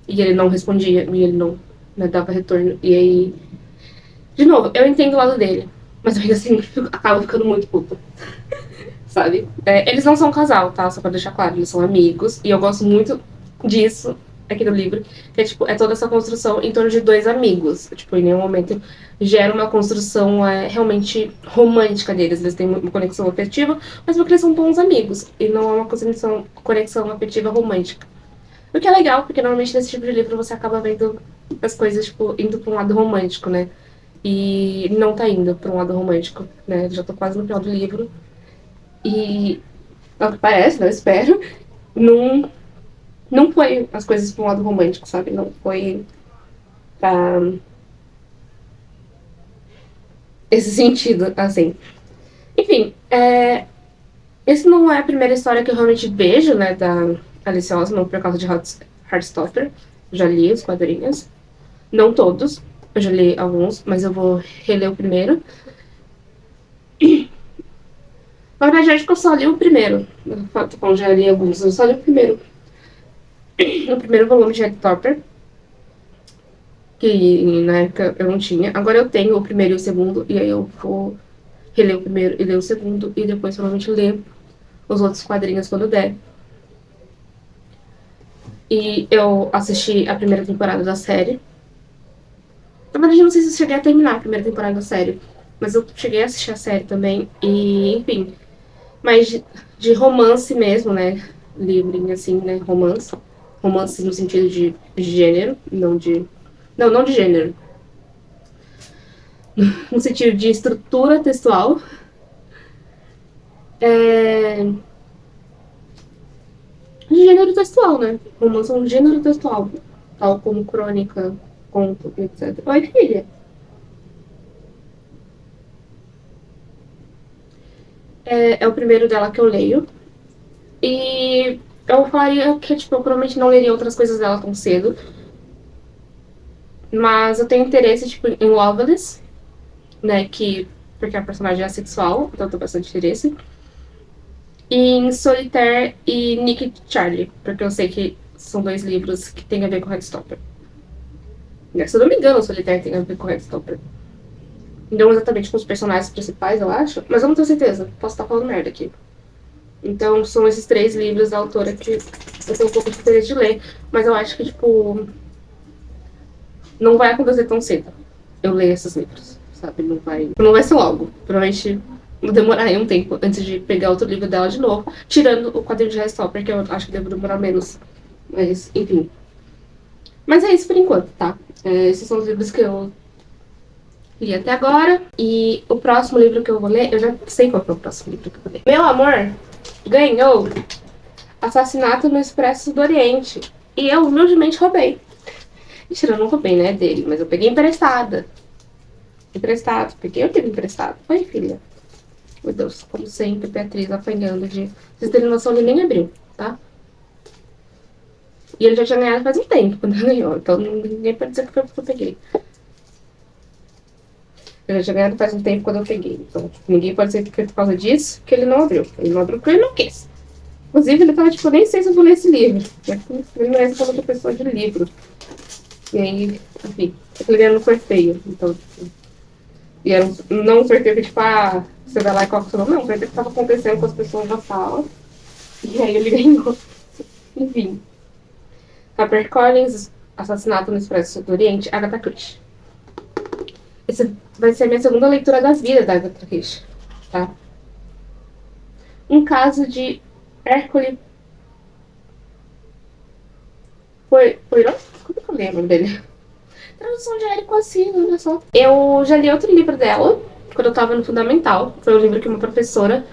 E ele não respondia, e ele não, né, dava retorno. E aí. De novo, eu entendo o lado dele. Mas eu ainda assim acabo ficando muito puta. Sabe? Eles não são um casal, tá? Só pra deixar claro, eles são amigos. E eu gosto muito disso aqui no livro. Que é, tipo, é toda essa construção em torno de dois amigos. Tipo, em nenhum momento gera uma construção realmente romântica deles. Eles têm uma conexão afetiva, mas porque eles são bons amigos. E não é uma conexão afetiva romântica. O que é legal, porque normalmente nesse tipo de livro você acaba vendo as coisas, tipo, indo pra um lado romântico, né? E não tá indo pra um lado romântico, né? Já tô quase no final do livro. E, ao que parece, né? Eu espero, não, não foi as coisas pra um lado romântico, sabe? Não foi pra esse sentido, assim. Enfim, esse não é a primeira história que eu realmente vejo, né, da Alice Osman por causa de Heartstopper. Já li os quadrinhos. Não todos, eu já li alguns, mas eu vou reler o primeiro. Na verdade, acho que eu só li o primeiro. Eu já li alguns, eu só li o primeiro. O primeiro volume de Heartstopper, que na época eu não tinha. Agora eu tenho o primeiro e o segundo, e aí eu vou reler o primeiro e ler o segundo, e depois provavelmente ler os outros quadrinhos quando der. E eu assisti a primeira temporada da série. Na verdade, eu não sei se eu cheguei a terminar a primeira temporada da série, mas eu cheguei a assistir a série também, e enfim. Mas de romance mesmo, né? Livrinho assim, né? Romance. Romance no sentido de gênero, não de. Não, não de gênero. No sentido de estrutura textual. De gênero textual, né? Romance é um gênero textual. Tal como crônica, conto, etc. Oi, filha. É o primeiro dela que eu leio. E eu falaria que, tipo, eu provavelmente não leria outras coisas dela tão cedo. Mas eu tenho interesse, tipo, em Loveless, né? Porque a personagem é sexual, então eu tenho bastante interesse. em Solitaire e Nick Charlie, porque eu sei que são 2 livros que tem a ver com Heartstopper. Se eu não me engano, o Solitaire tem a ver com Heartstopper. Não exatamente com os personagens principais, eu acho, mas eu não tenho certeza. Posso estar falando merda aqui. Então, são esses 3 livros da autora que eu tenho um pouco de interesse de ler, mas eu acho que, tipo, não vai acontecer tão cedo eu ler esses livros, sabe? Não vai ser logo. Provavelmente vou demorar aí um tempo antes de pegar outro livro dela de novo, tirando o quadrinho de Heartstopper, que eu acho que devo demorar menos. Mas, enfim. Mas é isso por enquanto, tá? Esses são os livros que eu li até agora. E o próximo livro que eu vou ler, eu já sei qual é o próximo livro que eu vou ler. Meu amor ganhou Assassinato no Expresso do Oriente. E eu humildemente roubei. Mentira, eu não roubei, né, dele, mas eu peguei emprestada. Peguei o livro emprestado. Foi, filha. Meu Deus, como sempre, Beatriz apanhando de... Vocês terem noção, ele nem abriu, tá? E ele já tinha ganhado faz um tempo quando ele ganhou. Então ninguém pode dizer que foi porque eu peguei. Ele já tinha ganhado faz um tempo quando eu peguei. Então, tipo, ninguém pode dizer que foi por causa disso que ele não abriu. Ele não abriu porque ele não quis. Inclusive, ele tava tipo, nem sei se eu vou ler esse livro. Ele não é essa outra pessoa de livro. E aí, enfim, aquele ganhou no sorteio. Então, tipo, e era não um sorteio que, tipo, você vai lá e coloca o seu nome. Não, um sorteio que tava acontecendo com as pessoas na sala. E aí ele ganhou. Enfim. HarperCollins, Assassinato no Expresso do Oriente, Agatha Christie. Essa vai ser a minha segunda leitura da vida da Agatha Christie, tá? Um caso de Hércules Poirot? Como que eu lembro dele? Tradução de Érico Assino, olha só. Eu já li outro livro dela, quando eu tava no Fundamental. Foi um livro que uma professora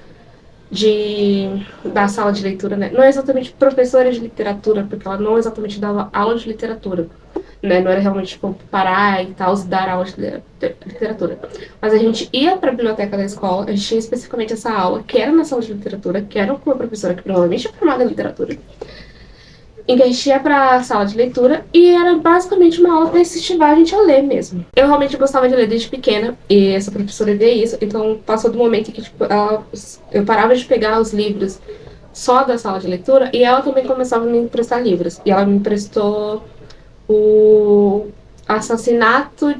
da sala de leitura, né? Não é exatamente professora de literatura, porque ela não exatamente dava aula de literatura, né? Não era realmente, tipo, parar e tal, dar aula de literatura. Mas a gente ia pra biblioteca da escola, a gente tinha especificamente essa aula, que era na sala de literatura, que era com uma professora que provavelmente é formada em literatura, em que a gente ia pra sala de leitura e era basicamente uma aula pra incentivar a gente a ler mesmo. Eu realmente gostava de ler desde pequena e essa professora via isso, então passou do momento em que tipo, eu parava de pegar os livros só da sala de leitura e ela também começava a me emprestar livros. E ela me emprestou o Assassinato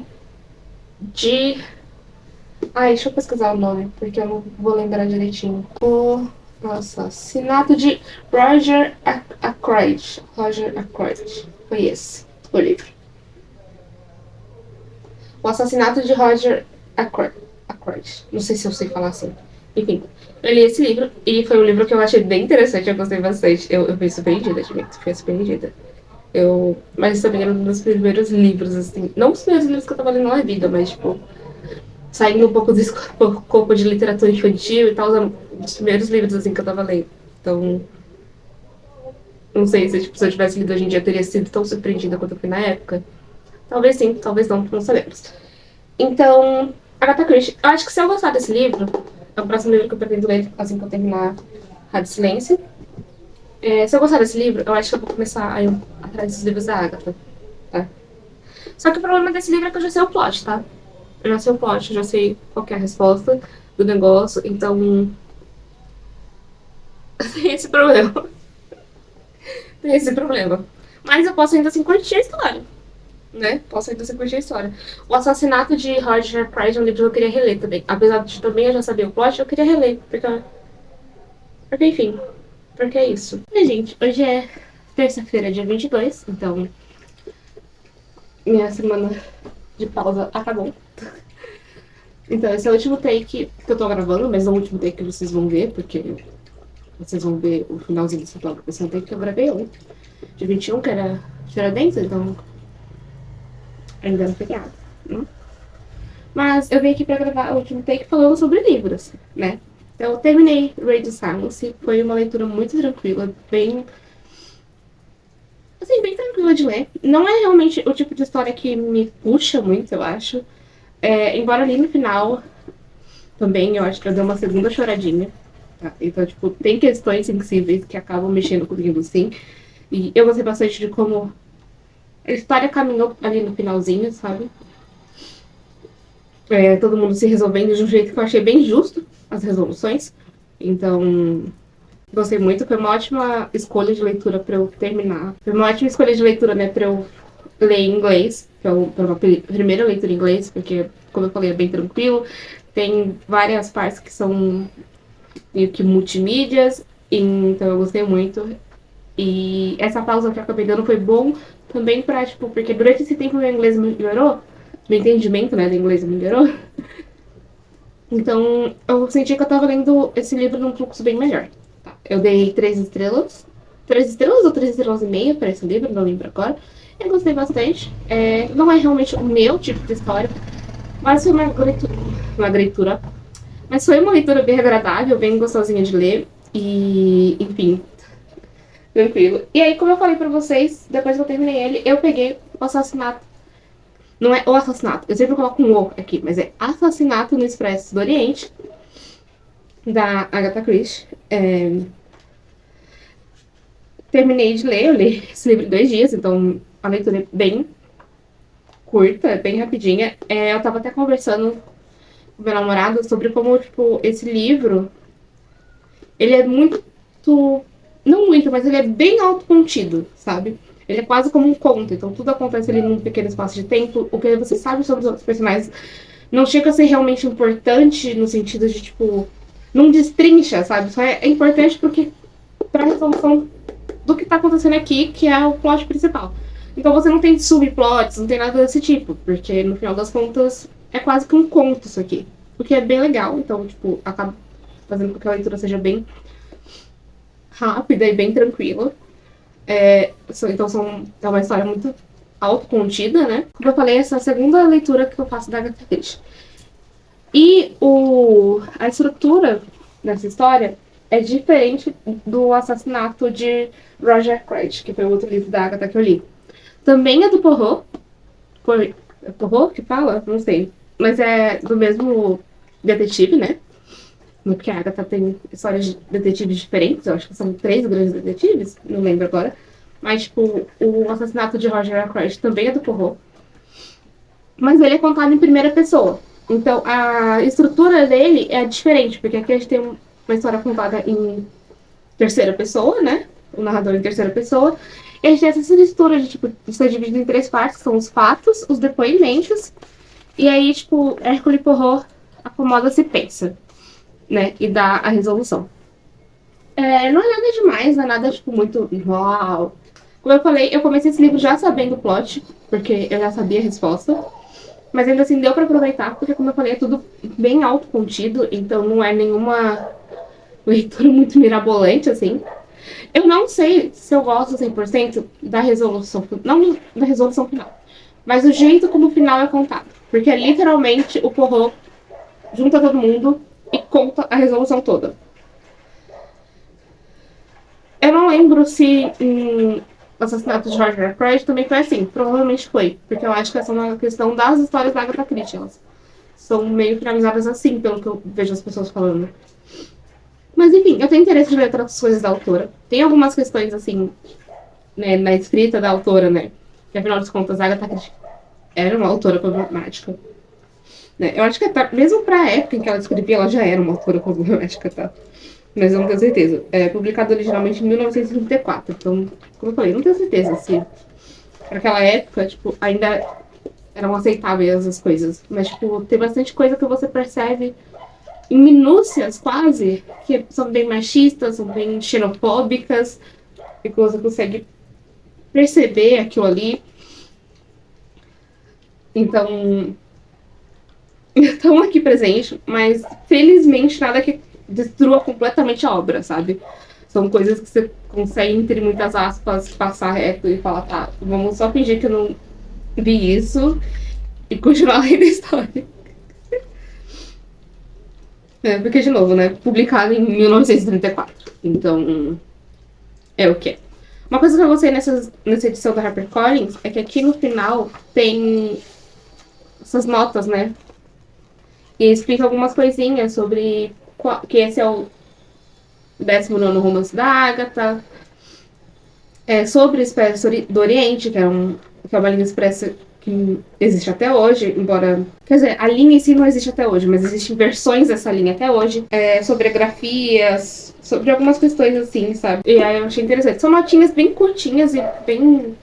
de... Ai, deixa eu pesquisar o nome, porque eu não vou lembrar direitinho. O Assassinato de Roger Ackroyd. Roger Ackroyd. Foi esse o livro. O Assassinato de Roger Ackroyd. Não sei se eu sei falar assim. Enfim, eu li esse livro e foi um livro que eu achei bem interessante, eu gostei bastante. Eu fui surpreendida, admito, fui surpreendida. Mas também era um dos primeiros livros, assim. Não os primeiros livros que eu tava lendo na vida, mas, tipo, saindo um pouco do escopo de literatura infantil e tal, eram os primeiros livros, assim, que eu tava lendo. Então, não sei se, tipo, se eu tivesse lido hoje em dia, eu teria sido tão surpreendida quanto eu fui na época. Talvez sim, talvez não sabemos. Então, Agatha Christie. Eu acho que se eu gostar desse livro, é o próximo livro que eu pretendo ler assim que eu terminar Rádio Silêncio. Se eu gostar desse livro, eu acho que eu vou começar a ir atrás dos livros da Agatha, tá? Só que o problema desse livro é que eu já sei o plot, tá? Eu já sei o plot, eu já sei qual é a resposta do negócio, então... tem esse problema. Tem esse problema. Mas eu posso ainda assim curtir a história, né? Posso ainda assim curtir a história. O Assassinato de Roger Ackroyd é um livro que eu queria reler também. Apesar de também eu já saber o plot, eu queria reler, porque enfim... Porque é isso. E, gente, hoje é terça-feira, dia 22, então minha semana de pausa acabou. Então esse é o último take que eu tô gravando, mas não o último take que vocês vão ver, porque vocês vão ver o finalzinho desse vlog. Esse é um take que eu gravei ontem, dia 21, que era Tiradentes, então ainda não feriado, né? Mas eu vim aqui pra gravar o último take falando sobre livros, né? Então eu terminei Radio Silence, foi uma leitura muito tranquila, bem tranquila de ler. Não é realmente o tipo de história que me puxa muito, eu acho. Embora ali no final, também, eu acho que eu dei uma segunda choradinha. Tá? Então, tipo, tem questões sensíveis que acabam mexendo comigo, sim. E eu gostei bastante de como a história caminhou ali no finalzinho, sabe? Todo mundo se resolvendo de um jeito que eu achei bem justo, as resoluções. Então, Gostei muito, foi uma ótima escolha de leitura pra eu terminar. Foi uma ótima escolha de leitura, né, pra eu ler em inglês, que é uma primeira leitura em inglês, porque, como eu falei, é bem tranquilo. Tem várias partes que são meio que multimídias, então eu gostei muito. E essa pausa que eu acabei dando foi bom também pra, tipo, porque durante esse tempo meu inglês melhorou, meu entendimento, né, do inglês melhorou. Então, eu senti que eu tava lendo esse livro num fluxo bem melhor. Tá? Eu dei 3 estrelas. 3 estrelas ou 3 estrelas e meia para esse livro, não lembro agora. Eu gostei bastante. Não é realmente o meu tipo de história, mas foi uma leitura. Mas foi uma leitura bem agradável, bem gostosinha de ler. E, enfim, tranquilo. E aí, como eu falei pra vocês, depois que eu terminei ele, eu peguei o assassinato. Não é o assassinato, eu sempre coloco um O aqui, mas é Assassinato no Expresso do Oriente, da Agatha Christie. Terminei de ler, eu li esse livro em 2 dias, então a leitura é bem curta, bem rapidinha. Eu tava até conversando com meu namorado sobre como, tipo, esse livro, ele é muito, não muito, mas ele é bem autocontido, sabe? Ele é quase como um conto, então tudo acontece ali num pequeno espaço de tempo. O que você sabe sobre os outros personagens não chega a ser realmente importante no sentido de, tipo, não destrincha, sabe? Só é importante porque pra resolução do que tá acontecendo aqui, que é o plot principal. Então você não tem subplots, não tem nada desse tipo, porque no final das contas é quase que um conto isso aqui. O que é bem legal, então, tipo, acaba fazendo com que a leitura seja bem rápida e bem tranquila. Então é uma história muito autocontida, né? Como eu falei, essa é a segunda leitura que eu faço da Agatha Christie. E a estrutura dessa história é diferente do assassinato de Roger Craig, que foi o outro livro da Agatha que eu li. Também é do Poirot. É Poirot que fala? Não sei. Mas é do mesmo detetive, né? Porque a Agatha tem histórias de detetives diferentes. Eu acho que são 3 grandes detetives. Não lembro agora. Mas, tipo, o assassinato de Roger Craig também é do Poirot. Mas ele é contado em primeira pessoa. Então, a estrutura dele é diferente, porque aqui a gente tem uma história contada em terceira pessoa, né? O narrador em terceira pessoa. E a gente tem essa estrutura de, tipo, isso é dividido em 3 partes, que são os fatos, os depoimentos, e aí, tipo, Hercule Poirot acomoda-se e pensa, né? E dá a resolução. Não é nada demais, não é nada, tipo, muito uau. Como eu falei, eu comecei esse livro já sabendo o plot, porque eu já sabia a resposta. Mas ainda assim deu pra aproveitar, porque como eu falei, é tudo bem autocontido, então não é nenhuma leitura muito mirabolante, assim. Eu não sei se eu gosto 100% da resolução, não da resolução final, mas o jeito como o final é contado. Porque é literalmente o Poirot junta todo mundo e conta a resolução toda. Eu não lembro se o assassinato de Roger Craig também foi assim. Provavelmente foi, porque eu acho que essa é uma questão das histórias da Agatha Christie. Elas são meio finalizadas assim, pelo que eu vejo as pessoas falando. Mas enfim, eu tenho interesse de ler outras coisas da autora. Tem algumas questões, assim, né, na escrita da autora, né? Que afinal de contas, a Agatha Christie era uma autora problemática. Né? Eu acho que mesmo pra época em que ela escrevia, ela já era uma autora problemática, tá? Mas eu não tenho certeza. É publicado originalmente em 1934. Então, como eu falei, não tenho certeza se naquela época, tipo, ainda eram aceitáveis as coisas. Mas, tipo, tem bastante coisa que você percebe em minúcias, quase, que são bem machistas, são bem xenofóbicas, e que você consegue perceber aquilo ali. Então, estão aqui presentes, mas felizmente nada que destrua completamente a obra, sabe? São coisas que você consegue, entre muitas aspas, passar reto e falar, tá, vamos só fingir que eu não vi isso e continuar lendo a história. Porque, de novo, né? Publicado em 1934. Então, é o que é. Uma coisa que eu gostei nessa edição da HarperCollins é que aqui no final tem essas notas, né? E explica algumas coisinhas sobre que esse é o 19º romance da Agatha, sobre o Expresso do Oriente, que é uma linha expressa que existe até hoje, embora... Quer dizer, a linha em si não existe até hoje, mas existem versões dessa linha até hoje, sobre grafias, sobre algumas questões assim, sabe? E aí eu achei interessante. São notinhas bem curtinhas e bem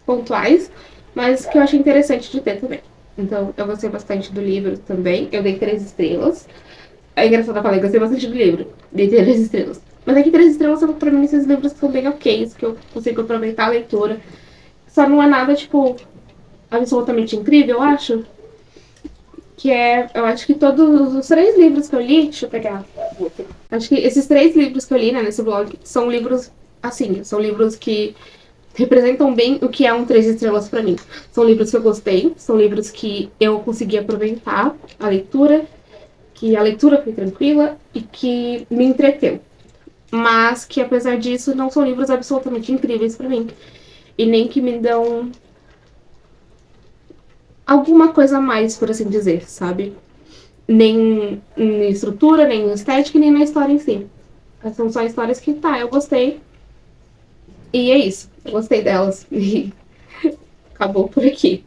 pontuais, mas que eu achei interessante de ter também. Então, eu gostei bastante do livro também. Eu dei 3 estrelas. É engraçado, eu falei, gostei bastante do livro. Dei 3 estrelas. Mas é que 3 estrelas são, pra mim, esses livros que são bem ok, que eu consigo aproveitar a leitura. Só não é nada, tipo, absolutamente incrível, eu acho. Que é, eu acho que todos os 3 livros que eu li, deixa eu pegar. Acho que esses 3 livros que eu li, né, nesse blog, são livros, assim, são livros que representam bem o que é um 3 estrelas pra mim. São livros que eu gostei, são livros que eu consegui aproveitar a leitura, que a leitura foi tranquila e que me entreteu. Mas que, apesar disso, não são livros absolutamente incríveis pra mim. E nem que me dão alguma coisa a mais, por assim dizer, sabe? Nem em estrutura, nem em estética, nem na história em si. São só histórias que, tá, eu gostei. E é isso. Eu gostei delas. E acabou por aqui.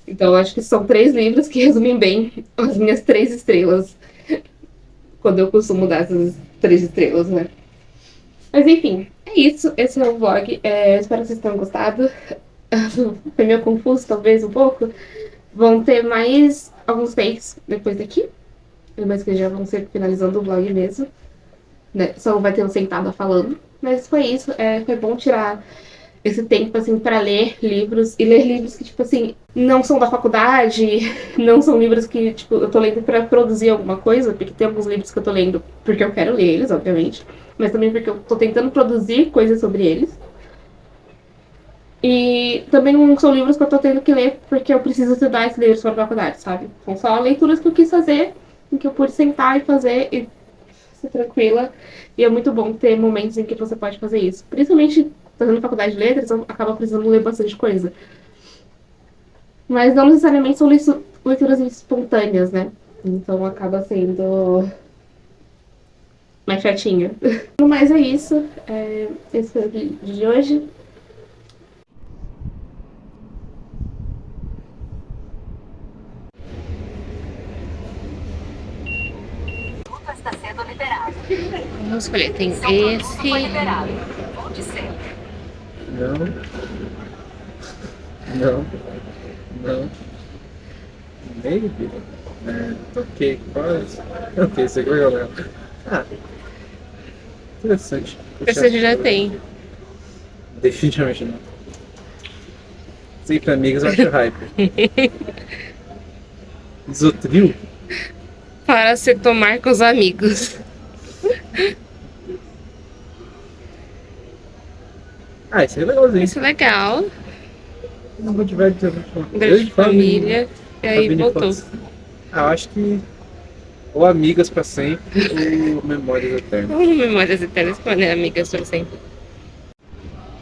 Então, eu acho que são 3 livros que resumem bem as minhas 3 estrelas. Quando eu costumo dar essas 3 estrelas, né? Mas enfim, é isso. Esse é o vlog. Espero que vocês tenham gostado. Foi meio confuso, talvez, um pouco. Vão ter mais alguns takes depois daqui. Mas que já vão ser finalizando o vlog mesmo. Né? Só não vai ter um sentada falando. Mas foi isso. Foi bom tirar esse tempo, assim, pra ler livros. E ler livros que, tipo assim, não são da faculdade. Não são livros que, tipo, eu tô lendo pra produzir alguma coisa. Porque tem alguns livros que eu tô lendo porque eu quero ler eles, obviamente. Mas também porque eu tô tentando produzir coisas sobre eles. E também não são livros que eu tô tendo que ler porque eu preciso estudar esses livros para a faculdade, sabe? São só leituras que eu quis fazer, em que eu pude sentar e fazer e ser tranquila. E é muito bom ter momentos em que você pode fazer isso. Principalmente fazendo faculdade de letras, acaba precisando ler bastante coisa. Mas não necessariamente são leituras espontâneas, né? Então acaba sendo mais chatinho. Mas é isso. Esse foi o vídeo de hoje. Está sendo liberado. Vamos escolher. Tem Seu produto esse. foi liberado. Onde ser? Não. Não. Não. Maybe. Ok, quase. Ok, você ganhou, né? Ah. Interessante. Esse já tem. Definitivamente não. Sim, pra amigos eu acho hype. Isotril? Para se tomar com os amigos. Ah, isso é legalzinho. Isso é legal. Não vou te ver dizer. Grande família. E aí voltou. Ah, eu acho que ou amigas pra sempre ou memórias eternas. Memórias eternas com amigas para sempre.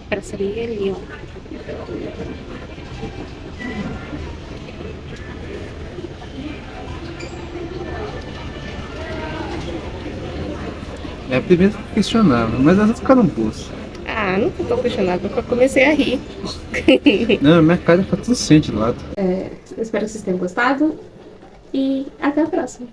Parece ali, ó. É, primeiro questionava, mas elas ficaram boas. Ah, não tô tão apaixonada, porque eu comecei a rir. Não, minha cara tá tudo ciente de lado. Eu espero que vocês tenham gostado. E até a próxima.